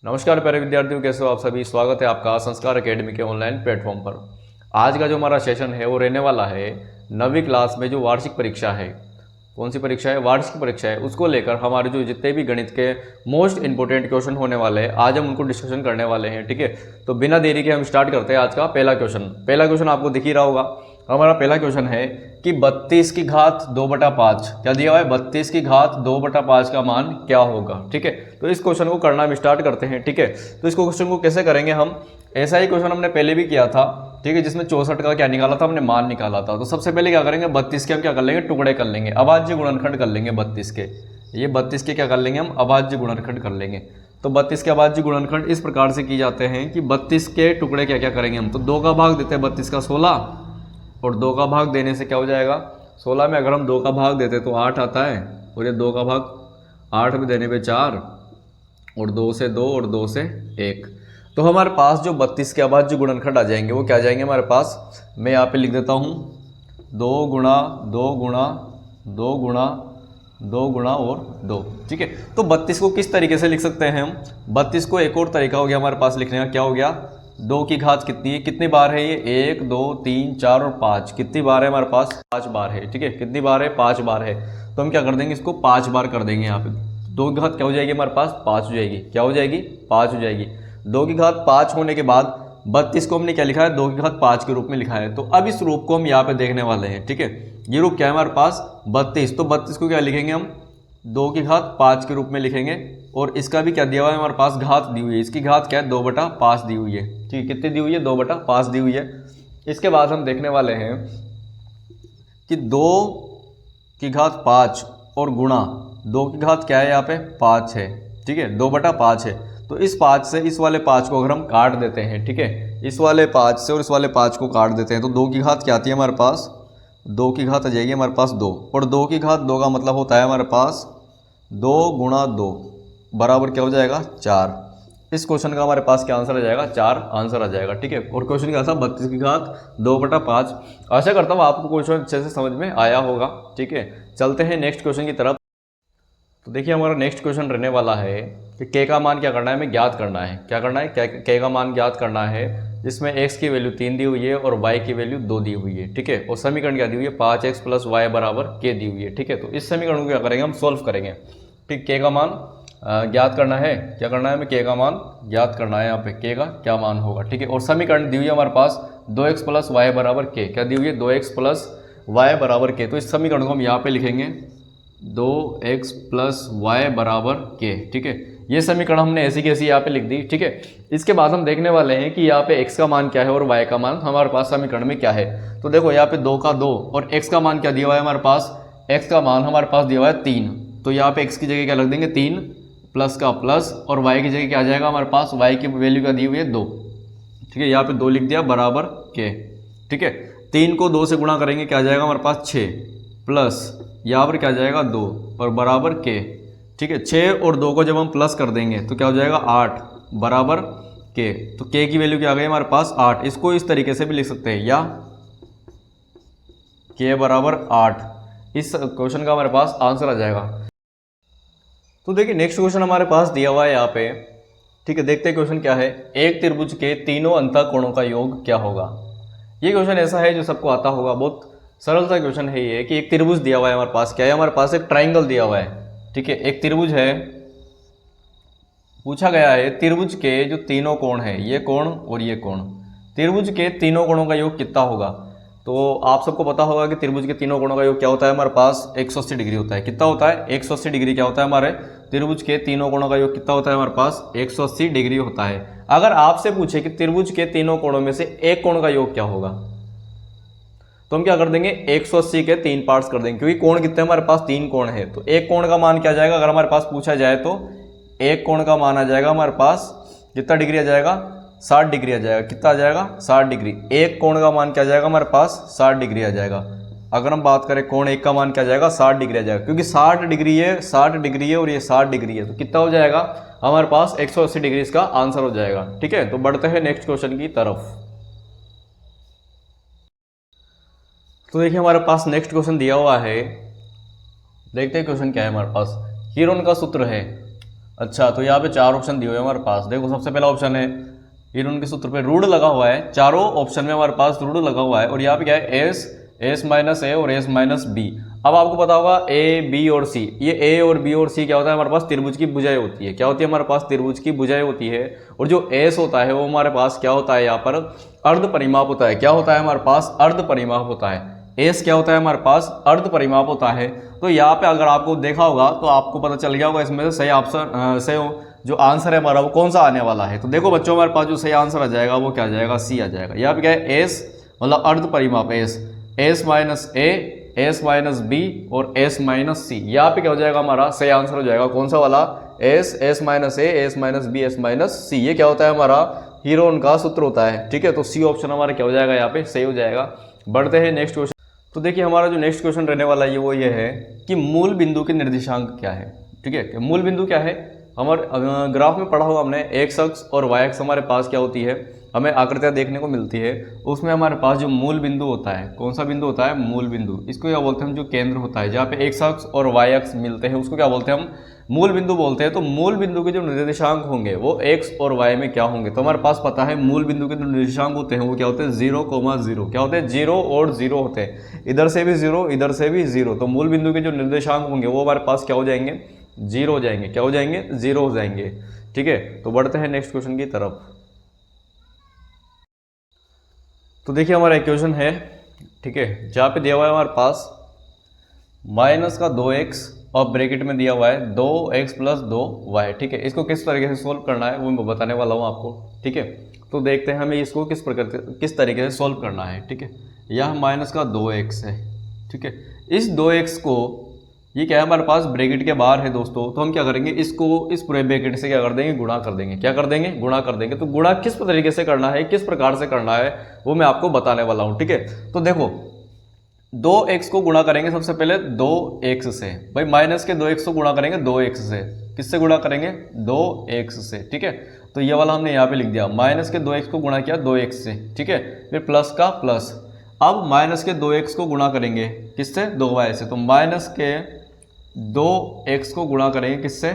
नमस्कार प्यारे विद्यार्थियों, कैसे हो आप सभी। स्वागत है आपका संस्कार एकेडमी के ऑनलाइन प्लेटफॉर्म पर। आज का जो हमारा सेशन है वो रहने वाला है 9वीं क्लास में जो वार्षिक परीक्षा है। कौन सी परीक्षा है? वार्षिक परीक्षा है। उसको लेकर हमारे जो जितने भी गणित के मोस्ट इंपोर्टेंट क्वेश्चन होने वाले हैं, आज हम उनको डिस्कशन करने वाले हैं। ठीक है, तो बिना देरी के हम स्टार्ट करते हैं आज का पहला क्वेश्चन। पहला क्वेश्चन आपको दिख ही रहा होगा। हमारा पहला क्वेश्चन है कि 32 की घात 2/5 क्या दिया हुआ है? 32 की घात 2/5 का मान क्या होगा? ठीक है, तो इस क्वेश्चन को करना हम स्टार्ट करते हैं। ठीक है, तो इस क्वेश्चन को कैसे करेंगे हम? ऐसा ही क्वेश्चन हमने पहले भी किया था। ठीक है, जिसमें 64 का क्या निकाला था? हमने मान निकाला था। तो सबसे पहले क्या करेंगे, 32 के हम क्या कर लेंगे? टुकड़े कर लेंगे, अभाज्य गुणनखंड कर लेंगे 32 के। ये 32 के क्या कर लेंगे हम? अभाज्य गुणनखंड कर लेंगे। तो 32 के अभाज्य गुणनखंड इस प्रकार से की जाते हैं कि 32 के टुकड़े क्या क्या करेंगे हम? तो 2 का भाग देते हैं 32 का 16, और 2 का भाग देने से क्या हो जाएगा? 16 में अगर हम 2 का भाग देते तो 8 आता है, और ये 2 का भाग 8 में देने पे 4, और 2 से 2 और 2 से 1। तो हमारे पास जो 32 के अभाज्य गुणनखंड आ जाएंगे वो क्या आ जाएंगे हमारे पास? मैं यहाँ पे लिख देता हूँ 2 गुणा 2 गुणा 2 गुणा 2 गुणा और 2। ठीक है, तो 32 को किस तरीके से लिख सकते हैं हम? 32 को एक और तरीका हो गया हमारे पास लिखने का। क्या हो गया? 2 की घात कितनी है? कितनी बार है ये? 1 2 3 4 और 5। कितनी बार है हमारे पास? 5 बार है। ठीक है, कितनी बार है? 5 बार है। तो हम क्या कर देंगे, इसको 5 बार कर देंगे। यहाँ पे 2 की घात क्या हो जाएगी हमारे पास? 5 हो जाएगी। क्या हो जाएगी? 5 हो जाएगी। 2 की घात 5 होने के बाद 32 को हमने क्या लिखा है? 2 की घात 5 के रूप में लिखा है। तो अब इस रूप को हम यहाँ पे देखने वाले हैं। ठीक है, ये रूप क्या है हमारे पास? 32। तो 32 को क्या लिखेंगे हम? 2 की घात 5 के रूप में लिखेंगे, और इसका भी क्या दिया हुआ है हमारे पास? घात दी हुई है। इसकी घात क्या है? 2/5 दी हुई है। ठीक है, कितनी दी हुई है? 2/5 दी हुई है। इसके बाद हम देखने वाले हैं कि 2 की घात 5 और गुणा 2 की घात क्या है यहाँ पे? 5 है। ठीक है, 2/5 है। तो इस 5 से इस वाले 5 को अगर हम काट देते हैं, ठीक है, इस वाले 5 से और इस वाले 5 को काट देते हैं, तो 2 की घात क्या आती है हमारे पास? 2 की घात आ जाएगी हमारे पास 2, और 2 की घात 2 का मतलब होता है हमारे पास 2 गुणा 2 बराबर क्या हो जाएगा? 4। इस क्वेश्चन का हमारे पास क्या आंसर आ जाएगा? 4 आंसर आ जाएगा। ठीक है, और क्वेश्चन क्या था? 32 की घात 2/5। आशा करता हूँ आपको क्वेश्चन अच्छे से समझ में आया होगा। ठीक है, चलते हैं नेक्स्ट क्वेश्चन की तरफ। तो देखिए हमारा नेक्स्ट क्वेश्चन रहने वाला है कि के का मान क्या करना है? हमें ज्ञात करना है। क्या करना है? के का मान ज्ञात करना है, जिसमें x की वैल्यू 3 दी हुई है और y की वैल्यू 2 दी हुई है। ठीक है, और समीकरण क्या दी हुई है? 5x + y बराबर k दी हुई है। ठीक है, तो इस समीकरण को क्या करेंगे हम? सॉल्व करेंगे। ठीक, के का मान ज्ञात करना है। क्या करना है हमें? के का मान ज्ञात करना है। यहाँ पे के का क्या मान होगा? ठीक है, और समीकरण दी हुई है हमारे पास 2x + y बराबर k। क्या दी हुई है? 2x + y बराबर k। तो इस समीकरण को हम यहाँ पे लिखेंगे 2x + y बराबर k। ठीक है, ये समीकरण हमने ऐसी कैसी यहाँ पे लिख दी। ठीक है, इसके बाद हम देखने वाले हैं कि यहाँ पे x का मान क्या है और y का मान हमारे पास समीकरण में क्या है। तो देखो यहाँ पे 2 का 2 और x का मान क्या दिया हुआ है हमारे पास? x का मान हमारे पास दिया हुआ है 3। तो यहाँ पे x की जगह क्या रख देंगे? 3 प्लस का प्लस, और y की जगह क्या आ जाएगा हमारे पास? y की वैल्यू क्या दी हुई है? 2। ठीक है, यहाँ पे 2 लिख दिया बराबर k। ठीक है, 3 को 2 से गुणा करेंगे, क्या आ जाएगा हमारे पास? 6 प्लस यहाँ पर क्या आ जाएगा? 2 और बराबर k। ठीक है, 6 और 2 को जब हम प्लस कर देंगे तो क्या हो जाएगा? 8 बराबर k। तो k की वैल्यू क्या आ गई हमारे पास? 8। इसको इस तरीके से भी लिख सकते हैं, या k बराबर 8। इस क्वेश्चन का हमारे पास आंसर आ जाएगा। तो देखिए नेक्स्ट क्वेश्चन हमारे पास दिया हुआ है यहाँ पे। ठीक है, देखते हैं क्वेश्चन क्या है। एक त्रिभुज के तीनों अंतःकोणों का योग क्या होगा? ये क्वेश्चन ऐसा है जो सबको आता होगा। बहुत सरल सा क्वेश्चन है ये, कि एक त्रिभुज दिया हुआ है हमारे पास। क्या है हमारे पास? एक ट्राइंगल दिया हुआ है। ठीक है, एक त्रिभुज है। पूछा गया है त्रिभुज के जो तीनों कोण है, ये कोण और ये कोण, त्रिभुज के तीनों कोणों का योग कितना होगा? तो आप सबको पता होगा कि त्रिभुज के तीनों कोणों का योग क्या होता है हमारे पास? 180 डिग्री होता है। कितना होता है? 180 डिग्री। क्या होता है हमारे त्रिभुज के तीनों कोणों का योग कितना होता है हमारे पास? 180 डिग्री होता है। अगर आपसे पूछे कि त्रिभुज के तीनों कोणों में से एक कोण का योग क्या होगा, तो हम क्या कर देंगे? 180 के 3 पार्ट्स कर देंगे, क्योंकि कोण कितने हमारे पास? 3 कोण है। तो एक कोण का मान क्या आ जाएगा? अगर हमारे पास पूछा जाए तो एक कोण का मान आ जाएगा हमारे पास कितना डिग्री आ जाएगा? 60 डिग्री आ जाएगा। कितना आ जाएगा? 60 डिग्री। एक कोण का मान क्या आ जाएगा हमारे पास? 60 डिग्री आ जाएगा। अगर हम बात करें कोण एक का मान क्या आ जाएगा? 60 डिग्री आ जाएगा, क्योंकि 60 डिग्री है, 60 डिग्री है और ये 60 डिग्री है। तो कितना हो जाएगा हमारे पास? 180 डिग्री इसका आंसर हो जाएगा। ठीक है, तो बढ़ते हैं नेक्स्ट क्वेश्चन की तरफ। तो देखिए हमारे पास नेक्स्ट क्वेश्चन दिया हुआ है। देखते हैं क्वेश्चन क्या है हमारे पास। हीरोन का सूत्र है अच्छा, तो यहाँ पे 4 ऑप्शन दिए हुए हैं हमारे पास। देखो सबसे पहला ऑप्शन है, इन के सूत्र पे रूढ़ लगा हुआ है, चारों ऑप्शन में हमारे पास रूढ़ लगा हुआ है। और यहाँ पे क्या है, एस माइनस ए और एस माइनस बी। अब आपको पता होगा ए बी और सी, ये ए और बी और सी क्या होता है हमारे पास, त्रिभुज की भुजाएं होती है। क्या होती है हमारे पास, त्रिभुज की भुजाएं होती है। और जो एस होता है वो हमारे पास क्या होता है, यहाँ पर अर्ध परिमाप होता है। क्या होता है हमारे पास, अर्ध परिमाप होता है। एस क्या होता है हमारे पास, अर्ध परिमाप होता है। तो यहाँ पे अगर आपको देखा होगा तो आपको पता चल गया होगा इसमें से सही ऑप्शन सही जो आंसर है हमारा वो कौन सा आने वाला है। तो देखो बच्चों, हमारे पास जो सही आंसर आ जाएगा वो क्या आ जाएगा, सी आ जाएगा। यहाँ पे क्या है, एस मतलब अर्ध परिमाप, S minus A, S minus B और एस माइनस सी। यहाँ पे क्या हो जाएगा, हमारा सही आंसर हो जाएगा कौन सा वाला, S minus A, S minus B, S minus C. ये क्या होता है हमारा, हीरोन का सूत्र होता है। ठीक है, तो सी ऑप्शन हमारा क्या हो जाएगा, यहाँ पे सही हो जाएगा। बढ़ते हैं नेक्स्ट क्वेश्चन। तो देखिए हमारा जो नेक्स्ट क्वेश्चन रहने वाला है वो ये है कि मूल बिंदु के निर्देशांक क्या है। ठीक है, मूल बिंदु क्या है, हमारे ग्राफ में पढ़ा हुआ हमने, एक्स अक्ष और वाई अक्ष हमारे पास क्या होती है, हमें आकृतियाँ देखने को मिलती है। उसमें हमारे पास जो मूल बिंदु होता है, कौन सा बिंदु होता है, मूल बिंदु। इसको क्या बोलते हैं हम, जो केंद्र होता है जहाँ पे एक्स अक्ष और वाई अक्ष मिलते हैं उसको क्या बोलते हैं हम, मूल बिंदु बोलते हैं। तो मूल बिंदु के जो निर्देशांक होंगे वो एक्स और वाई में क्या होंगे, तो हमारे पास पता है मूल बिंदु के जो निर्देशांक होते हैं वो क्या होते हैं, 0,0। क्या होते हैं, 0 और 0 होते हैं। इधर से भी 0, इधर से भी 0। तो मूल बिंदु के जो निर्देशांक होंगे वो हमारे पास क्या हो जाएंगे, 0 हो जाएंगे। क्या हो जाएंगे, 0 हो जाएंगे। ठीक है, तो बढ़ते हैं नेक्स्ट क्वेश्चन की तरफ। तो देखिए हमारा इक्वेशन है, ठीक है, जहाँ पे दिया हुआ है हमारे पास माइनस का 2x और ब्रैकेट में दिया हुआ है 2x प्लस 2y। ठीक है, इसको किस तरीके से सोल्व करना है वो मैं बताने वाला हूँ आपको। ठीक है, तो देखते हैं हमें इसको किस तरीके से सोल्व करना है। ठीक है, यह माइनस का 2x है। ठीक है, इस 2x को, ये क्या है हमारे पास ब्रैकेट के बाहर है दोस्तों, तो हम क्या करेंगे, इसको इस पूरे ब्रैकेट से क्या कर देंगे, गुणा कर देंगे। क्या कर देंगे, गुणा कर देंगे। तो गुणा किस तरीके से करना है, किस प्रकार से करना है वो मैं आपको बताने वाला हूँ। ठीक है, तो देखो 2x को गुणा करेंगे सबसे पहले 2x से, भाई माइनस के 2x को गुणा करेंगे 2x से। किससे गुणा करेंगे, 2x से। ठीक है, तो ये वाला हमने यहाँ पे लिख दिया, माइनस के 2x को गुणा किया 2x से। ठीक है, फिर प्लस का प्लस। अब माइनस के 2x को गुणा करेंगे किससे, 2y से। तो माइनस के 2x को गुणा करेंगे किससे,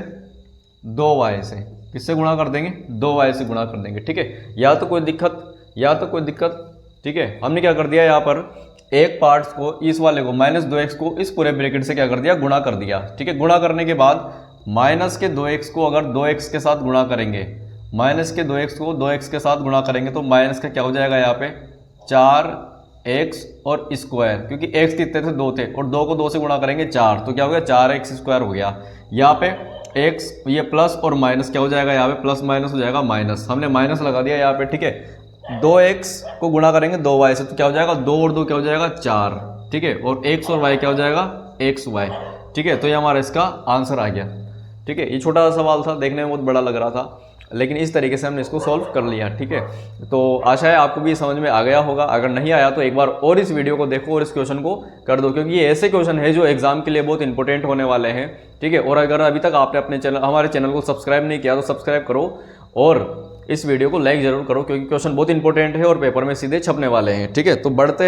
2y से। किससे गुणा कर देंगे, 2y से गुणा कर देंगे। ठीक है, या तो कोई दिक्कत। ठीक है, हमने क्या कर दिया, यहाँ पर एक पार्ट्स को, इस वाले को माइनस 2x को इस पूरे ब्रैकेट से क्या कर दिया, गुणा कर दिया। ठीक है, गुणा करने के बाद माइनस के 2x को अगर 2x के साथ गुणा करेंगे, माइनस के 2x को 2x के साथ गुणा करेंगे तो माइनस का क्या हो जाएगा, यहाँ पे 4x और स्क्वायर, क्योंकि x कितने थे, 2 थे, और 2 को 2 से गुणा करेंगे 4, तो क्या हो गया, 4x स्क्वायर हो गया। यहाँ पे x, ये प्लस और माइनस क्या हो जाएगा, यहाँ पे प्लस माइनस हो जाएगा माइनस, हमने माइनस लगा दिया यहाँ पे। ठीक है, 2x को गुणा करेंगे 2y से, तो क्या हो जाएगा, 2 और 2 क्या हो जाएगा, 4। ठीक है, और x और y क्या हो जाएगा, xy। ठीक है, तो ये हमारा इसका आंसर आ गया। ठीक है, ये छोटा सा सवाल था, देखने में बहुत बड़ा लग रहा था, लेकिन इस तरीके से हमने इसको सॉल्व कर लिया। ठीक है, तो आशा है आपको भी समझ में आ गया होगा। अगर नहीं आया तो एक बार और इस वीडियो को देखो और इस क्वेश्चन को कर दो, क्योंकि ये ऐसे क्वेश्चन है जो एग्जाम के लिए बहुत इंपॉर्टेंट होने वाले हैं। ठीक है, और अगर अभी तक आपने अपने हमारे चैनल को सब्सक्राइब नहीं किया तो सब्सक्राइब करो और इस वीडियो को लाइक जरूर करो, क्योंकि क्वेश्चन बहुत इंपॉर्टेंट है और पेपर में सीधे छपने वाले हैं। ठीक है, तो बढ़ते हैं।